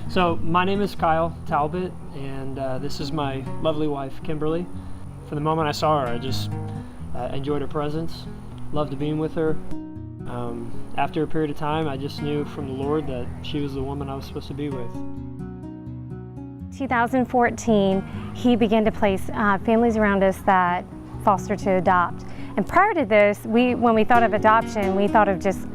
So my name is Kyle Talbot, and this is my lovely wife, Kimberly. From the moment I saw her, I just enjoyed her presence, loved being with her. After a period of time, I just knew from the Lord that she was the woman I was supposed to be with. 2014, he began to place families around us that foster to adopt. And prior to this, when we thought of adoption, we thought of just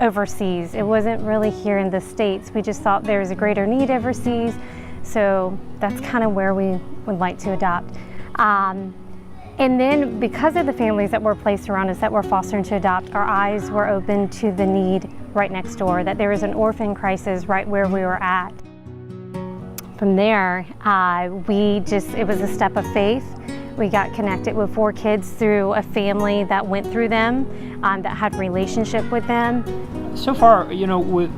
overseas. It wasn't really here in the States. We just thought there was a greater need overseas, so that's kind of where we would like to adopt. And then because of the families that were placed around us that were fostering to adopt, our eyes were open to the need right next door, that there was an orphan crisis right where we were at. From there, it was a step of faith. We got connected with 4 kids through a family that went through them, that had a relationship with them. So far, you know, with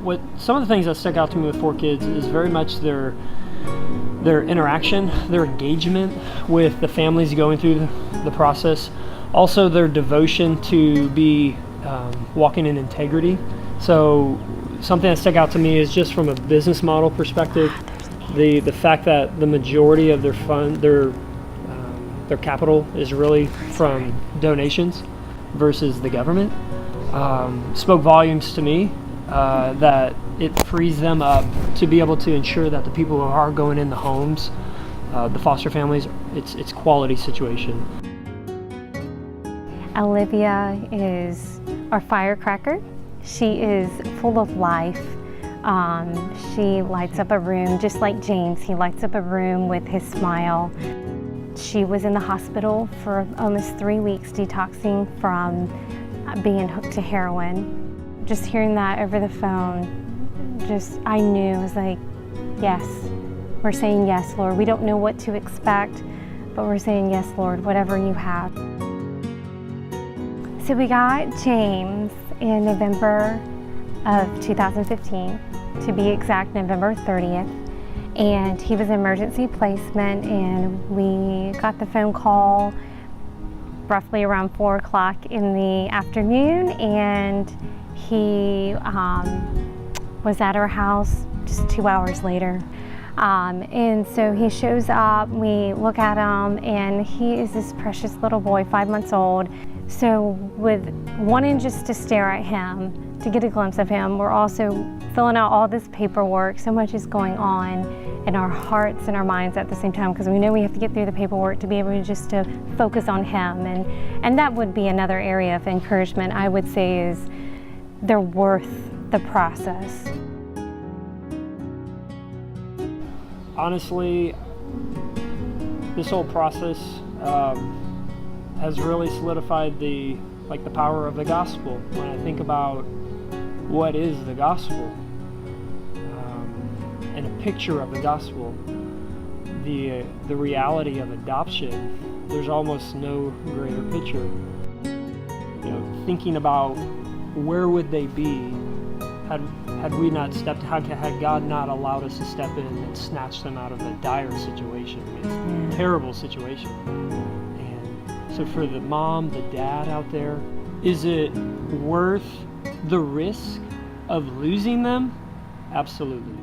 what some of the things that stuck out to me with 4 kids is very much their interaction, their engagement with the families going through the process. Also, their devotion to be walking in integrity. So, something that stuck out to me is just from a business model perspective, the fact that the majority of their their capital is really from donations versus the government. Spoke volumes to me that it frees them up to be able to ensure that the people who are going in the homes, the foster families, it's quality situation. Olivia is our firecracker. She is full of life. She lights up a room just like James. He lights up a room with his smile. She was in the hospital for almost 3 weeks detoxing from being hooked to heroin. Just hearing that over the phone, I knew, I was like, yes, we're saying yes, Lord. We don't know what to expect, but we're saying yes, Lord, whatever you have. So we got James in November of 2015, to be exact, November 30th. And he was emergency placement, and we got the phone call roughly around 4 o'clock in the afternoon, and he was at our house just 2 hours later. And so he shows up, we look at him, and he is this precious little boy, 5 months old. So with wanting just to stare at him, to get a glimpse of him, we're also filling out all this paperwork. So much is going on in our hearts and our minds at the same time, because we know we have to get through the paperwork to be able to just to focus on him. And that would be another area of encouragement, I would say, is they're worth the process. Honestly, this whole process has really solidified the power of the gospel. When I think about what is the gospel, and a picture of the gospel, the reality of adoption, there's almost no greater picture. You know, thinking about where would they be had we not stepped, had God not allowed us to step in and snatch them out of a dire situation, I mean, it's a terrible situation. And so for the mom, the dad out there, is it worth the risk of losing them? Absolutely.